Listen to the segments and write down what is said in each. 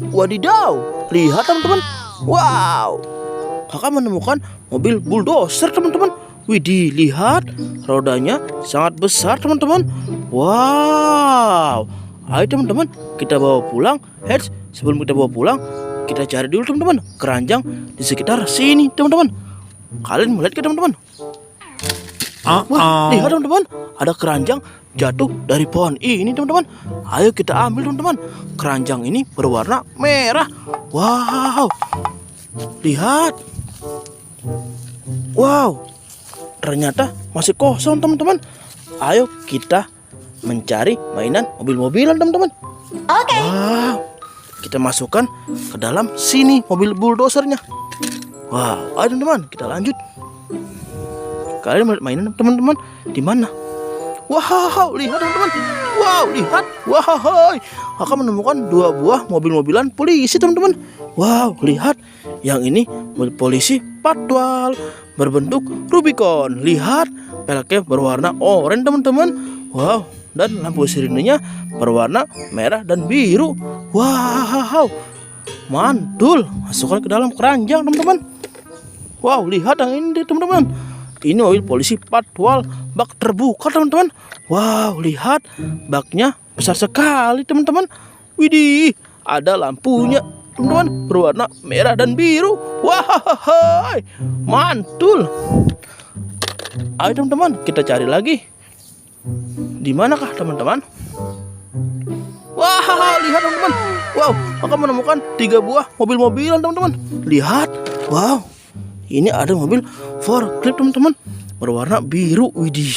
Wadidaw, lihat teman-teman. Wow, kakak menemukan mobil bulldozer teman-teman. Widih, lihat rodanya sangat besar teman-teman. Wow, ayo teman-teman kita bawa pulang. Heads, sebelum kita bawa pulang, kita cari dulu teman-teman keranjang di sekitar sini teman-teman. Kalian melihat ke teman-teman? Wah, lihat teman-teman, ada keranjang jatuh dari pohon ini teman-teman. Ayo kita ambil teman-teman. Keranjang ini berwarna merah. Wow, lihat. Wow, ternyata masih kosong teman-teman. Ayo kita mencari mainan mobil-mobilan teman-teman. Oke. Wow, kita masukkan ke dalam sini mobil bulldozernya. Wow, ayo teman-teman kita lanjut. Kalian melihat mainan teman-teman di mana? Wow, lihat teman-teman. Wow, lihat. Wow, kakak menemukan 2 buah mobil-mobilan polisi teman-teman. Wow, lihat. Yang ini mobil polisi patwal berbentuk Rubicon. Lihat, peleknya berwarna oranye teman-teman. Wow, dan lampu sirinenya berwarna merah dan biru. Wow, mantul. Masukkan ke dalam keranjang teman-teman. Wow, lihat yang ini teman-teman. Ini mobil polisi patwal, bak terbuka teman-teman. Wow, lihat baknya besar sekali teman-teman. Widih, ada lampunya teman-teman berwarna merah dan biru. Wah, mantul. Ayo teman-teman kita cari lagi. Di manakah teman-teman? Wah, lihat teman-teman. Wow, kakak menemukan 3 buah mobil-mobilan teman-teman. Lihat, wow. Ini ada mobil forklift teman-teman berwarna biru. Widih.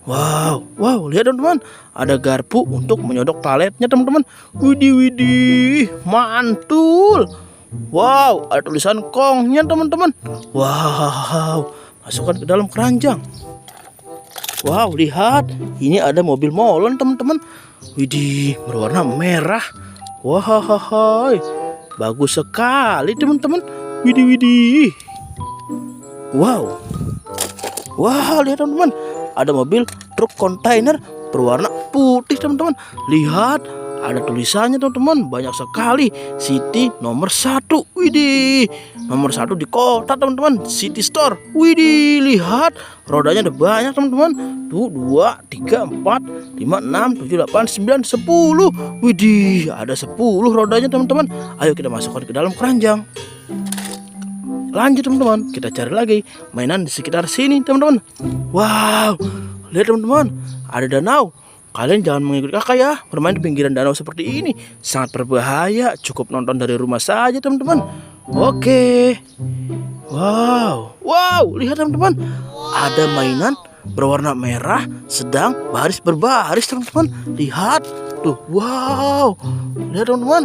Wow, lihat teman-teman. Ada garpu untuk menyodok paletnya teman-teman. Widih, mantul. Wow, ada tulisan kongnya teman-teman. Wow, masukkan ke dalam keranjang. Wow, lihat. Ini ada mobil molen teman-teman. Widih, berwarna merah. Wow, bagus sekali teman-teman. Widih. Wow, lihat teman-teman. Ada mobil truk kontainer berwarna putih teman-teman. Lihat, ada tulisannya teman-teman. Banyak sekali. City nomor 1. Widih, nomor 1 di kota teman-teman. City Store. Widih, lihat. Rodanya ada banyak teman-teman. Tuh, 2, 3, 4, 5, 6, 7, 8, 9, 10. Widih, ada 10 rodanya teman-teman. Ayo kita masukkan ke dalam keranjang. Lanjut teman-teman, kita cari lagi mainan di sekitar sini teman-teman. Wow, lihat teman-teman, ada danau. Kalian jangan mengikuti kakak ya, bermain di pinggiran danau seperti ini sangat berbahaya. Cukup nonton dari rumah saja teman-teman. Oke. Wow, lihat teman-teman, ada mainan berwarna merah sedang baris berbaris teman-teman. Lihat, tuh, wow, lihat teman-teman.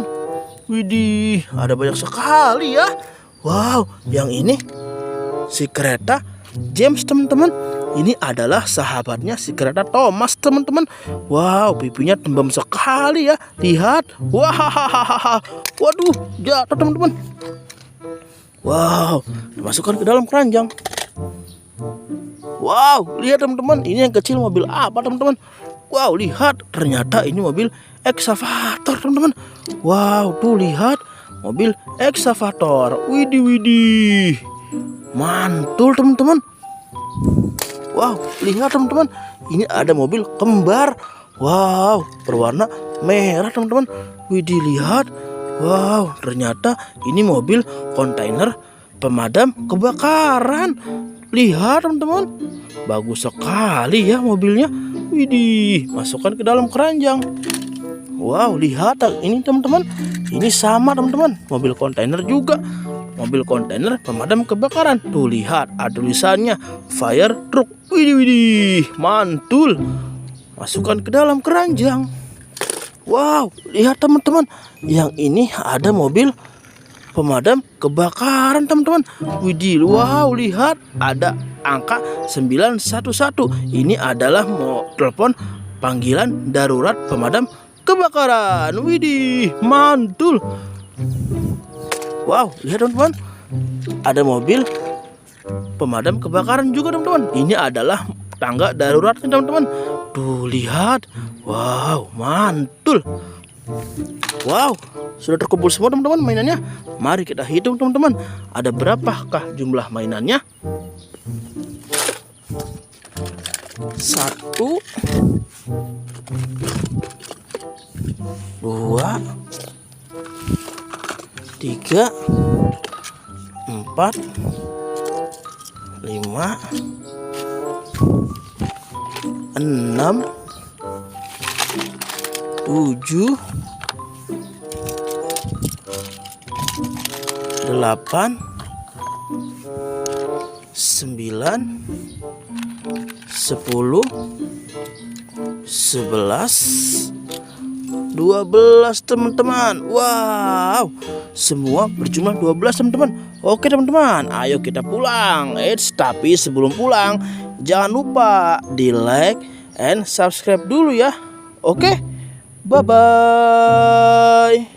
Widih, ada banyak sekali ya. Wow, yang ini si kereta James teman-teman. Ini adalah sahabatnya si kereta Thomas teman-teman. Wow, pipinya tembam sekali ya. Lihat. Wah, waduh, jatuh teman-teman. Wow, dimasukkan ke dalam keranjang. Wow, lihat teman-teman. Ini yang kecil mobil apa teman-teman? Wow, lihat. Ternyata ini mobil ekskavator teman-teman. Wow, tuh lihat. Mobil ekskavator. Widih. Mantul teman-teman. Wow, lihat teman-teman. Ini ada mobil kembar. Wow, berwarna merah teman-teman. Widih, lihat. Wow, ternyata ini mobil kontainer pemadam kebakaran. Lihat teman-teman. Bagus sekali ya mobilnya. Widih, masukkan ke dalam keranjang. Wow, lihat ini teman-teman. Ini sama teman-teman, mobil kontainer juga. Mobil kontainer pemadam kebakaran. Tuh lihat, ada tulisannya fire truck. Widih, mantul. Masukkan ke dalam keranjang. Wow, lihat teman-teman. Yang ini ada mobil pemadam kebakaran teman-teman. Widih, wow, lihat ada angka 911. Ini adalah telepon panggilan darurat pemadam kebakaran. Widih, mantul. Wow, lihat teman-teman. Ada mobil pemadam kebakaran juga teman-teman. Ini adalah tangga darurat teman-teman. Tuh lihat. Wow, mantul. Wow, sudah terkumpul semua teman-teman mainannya. Mari kita hitung teman-teman. Ada berapakah jumlah mainannya? 1, 2, 3, 4, 5, 6, 7, 8, 9, 10, 11, 12 teman-teman. Wow, semua berjumlah 12 teman-teman. Oke teman-teman, ayo kita pulang. Tapi sebelum pulang, jangan lupa di like and subscribe dulu ya. Oke, bye-bye.